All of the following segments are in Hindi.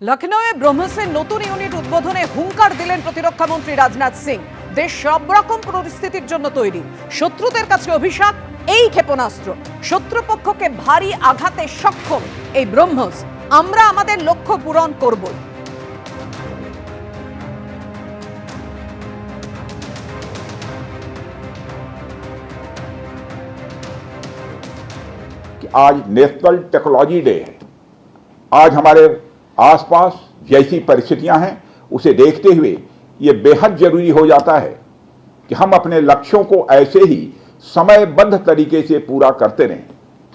লখনৌয়ে ব্রহ্মসের নতুন ইউনিট উদ্বোধনে হুঙ্কার দিলেন প্রতিরক্ষা মন্ত্রী রাজনাথ সিং। দেশ সব রকম পরিস্থিতির জন্য তৈরি। শত্রুদের কাছে অভিশাপ এই ক্ষেপণাস্ত্র, শত্রুপক্ষকে ভারী আঘাতে সক্ষম এই ব্রহ্মস। আমরা আমাদের লক্ষ্য পূরণ করব। आज नेशनल टेक्नोलॉजी डे है। आज हमारे आसपास जैसी परिस्थितियां हैं उसे देखते हुए ये बेहद जरूरी हो जाता है कि हम अपने लक्ष्यों को ऐसे ही समयबद्ध तरीके से पूरा करते रहें।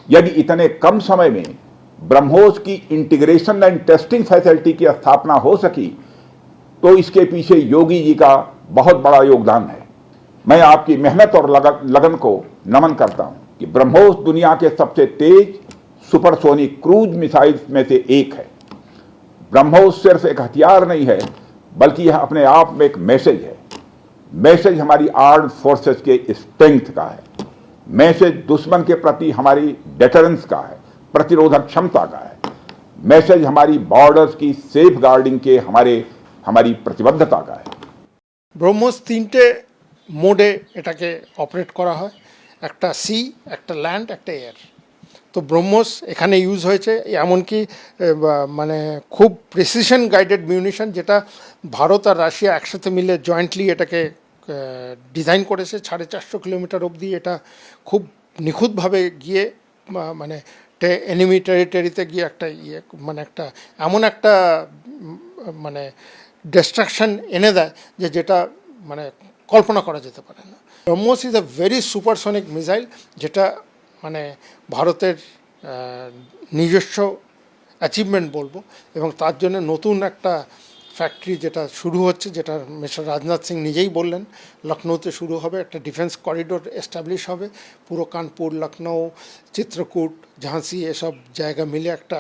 यदि इतने कम समय में ब्रह्मोस की इंटीग्रेशन एंड टेस्टिंग फैसिलिटी की स्थापना हो सकी तो इसके पीछे योगी जी का बहुत बड़ा योगदान है। मैं आपकी मेहनत और लगन को नमन करता हूं कि ब्रह्मोस दुनिया के सबसे तेज सुपरसोनिक क्रूज मिसाइल्स में से एक है। ब्रह्मोस सिर्फ एक हथियार नहीं है बल्कि यह अपने आप में एक मैसेज है। मैसेज हमारी आर्म्ड फोर्सेस के स्ट्रेंथ का है। मैसेज दुश्मन के प्रति हमारी डेटरेंस का है, प्रतिरोधक क्षमता का है। मैसेज हमारी बॉर्डर्स की सेफ गार्डिंग के हमारी प्रतिबद्धता का है। ব্রহ্মোস তিনটে মোডে এটাকে অপারেট করা হয়, একটা সি, একটা ল্যান্ড, একটা এয়ার। তো ব্রহ্মোস এখানে ইউজ হয়েছে, এমনকি মানে খুব প্রেসিশন গাইডেড মিউনিশন, যেটা ভারত আর রাশিয়া একসাথে মিলে জয়েন্টলি এটাকে ডিজাইন করেছে। 450 কিলোমিটার অবধি এটা খুব নিখুঁতভাবে গিয়ে মানে এনিমি টেরিটরিতে গিয়ে একটা মানে একটা এমন একটা মানে ডিস্ট্রাকশন এনে দেয় যেটা মানে কল্পনা করা যেতে পারে না। BrahMos is a very supersonic missile, যেটা মানে ভারতের নিজস্ব অ্যাচিভমেন্ট বলবো, এবং তার জন্য নতুন একটা ফ্যাক্টরি যেটা শুরু হচ্ছে, যেটা মিস্টার রাজনাথ সিং নিজেই বললেন লখনৌতে শুরু হবে। একটা ডিফেন্স করিডোর এস্টাবলিশ হবে, পুরো কানপুর, লখনৌ, চিত্রকূট, ঝাঁসি এসব জায়গা মিলে একটা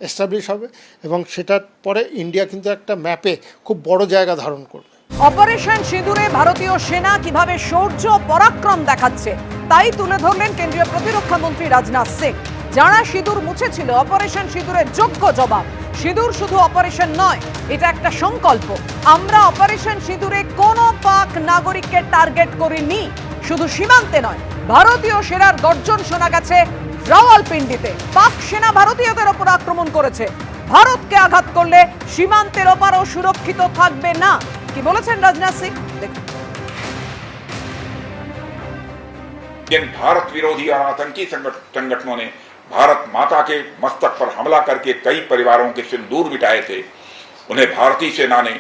এস্টাবলিশ হবে, এবং সেটার পরে ইন্ডিয়া কিন্তু একটা ম্যাপে খুব বড় জায়গা ধারণ করবে। অপারেশন সিঁদুরে ভারতীয় সেনা কিভাবে শৌর্য পরাক্রম দেখাচ্ছে তাই তুলে ধরলেন কেন্দ্রীয় প্রতিরক্ষা মন্ত্রী রাজনাথ সিং। যারা সিঁদুর মুছেছিল, অপারেশন সিঁদুরের যোগ্য জবাব। সিঁদুর শুধু অপারেশন নয়, এটা একটা সংকল্প। আমরা অপারেশন সিঁদুরে কোনো পাক নাগরিককে টার্গেট করিনি। শুধু সীমান্তে নয়, ভারতীয় সেনার গর্জন শোনা গেছে রাওয়ালপিন্ডিতে। পাক সেনা ভারতীয়দের ওপর আক্রমণ করেছে। ভারতকে আঘাত করলে সীমান্তের ওপারও সুরক্ষিত থাকবে না। কি বলেছেন রাজনাথ সিং? जिन भारत विरोधी और आतंकी संगठनों ने भारत माता के मस्तक पर हमला करके कई परिवारों के सिंदूर मिटाए थे, उन्हें भारतीय सेना ने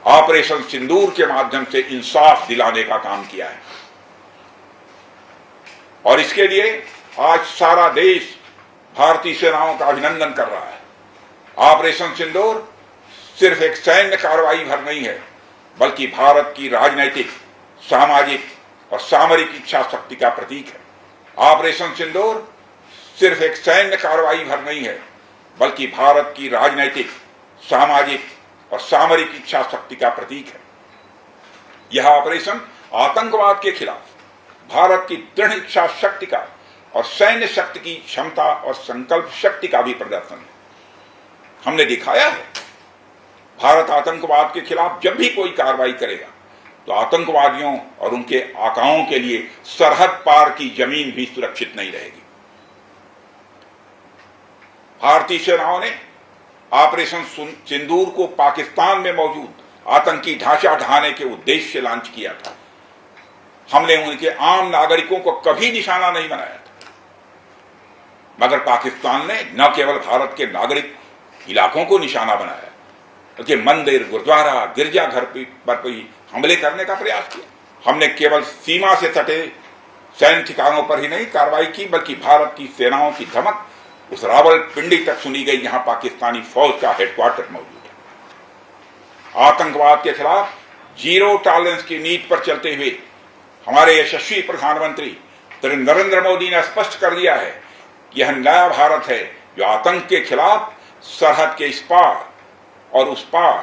ऑपरेशन सिंदूर के माध्यम से इंसाफ दिलाने का काम किया है। और इसके लिए आज सारा देश भारतीय सेनाओं का अभिनंदन कर रहा है। ऑपरेशन सिंदूर सिर्फ एक सैन्य कार्रवाई भर नहीं है, बल्कि भारत की राजनैतिक, सामाजिक और सामरिक इच्छा शक्ति का प्रतीक है। ऑपरेशन सिंदूर सिर्फ एक सैन्य कार्रवाई भर नहीं है, बल्कि भारत की राजनैतिक, सामाजिक और सामरिक इच्छा शक्ति का प्रतीक है। यह ऑपरेशन आतंकवाद के खिलाफ भारत की दृढ़ इच्छा शक्ति का और सैन्य शक्ति की क्षमता और संकल्प शक्ति का भी प्रदर्शन है। हमने दिखाया है, भारत आतंकवाद के खिलाफ जब भी कोई कार्रवाई करेगा तो आतंकवादियों और उनके आकाओं के लिए सरहद पार की जमीन भी सुरक्षित नहीं रहेगी। भारतीय सेनाओं ने ऑपरेशन सिंदूर को पाकिस्तान में मौजूद आतंकी ढांचा ढहाने के उद्देश्य से लॉन्च किया था। हमने उनके आम नागरिकों को कभी निशाना नहीं बनाया था, मगर पाकिस्तान ने न केवल भारत के नागरिक इलाकों को निशाना बनाया, बल्कि मंदिर, गुरुद्वारा, गिरजाघर पर भी हमले करने का प्रयास किया। हमने केवल सीमा से सटे सैन्य ठिकानों पर ही नहीं कार्रवाई की, बल्कि भारत की सेनाओं की धमक उस रावलपिंडी तक सुनी गई जहां पाकिस्तानी फौज का हेडक्वार्टर मौजूद है। आतंकवाद के खिलाफ जीरो टॉलरेंस की नीति पर चलते हुए हमारे यशस्वी प्रधानमंत्री नरेंद्र मोदी ने स्पष्ट कर दिया है कि यह नया भारत है जो आतंक के खिलाफ सरहद के इस पार और उस पार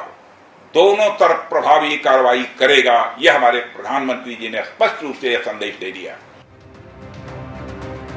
दोनों तरफ प्रभावी कार्रवाई करेगा। यह हमारे प्रधानमंत्री जी ने स्पष्ट रूप से यह संदेश दे दिया।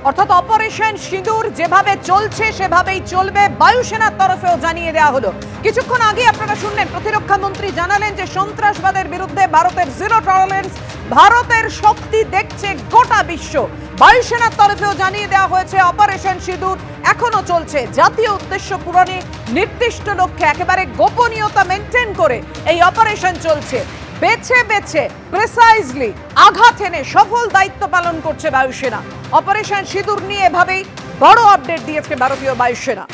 অর্থাৎ অপারেশন সিঁদুর যেভাবে চলছে সেভাবেই চলবে, বায়ুসেনার তরফেও জানিয়ে দেওয়া হলো। কিছুক্ষণ আগে আপনারা শুনলেন প্রতিরক্ষা মন্ত্রী জানালেন যে সন্ত্রাসবাদের বিরুদ্ধে ভারতের জিরো টলারেন্স, ভারতের শক্তি দেখছে গোটা বিশ্ব। বায়ুসেনার তরফেও জানিয়ে দেওয়া হয়েছে অপারেশন সিঁদুর এখনো চলছে, জাতীয় উদ্দেশ্য পূরণে নির্দিষ্ট লক্ষ্যে একেবারে গোপনীয়তা মেনটেন করে এই অপারেশন চলছে। বেছে বেছে প্রিসাইজলি আঘাত এনে সফল দায়িত্ব পালন করছে বায়ুসেনা। অপারেশন সিঁদুর নিয়ে এভাবেই বড় আপডেট দিয়েছে ভারতীয় বায়ুসেনা।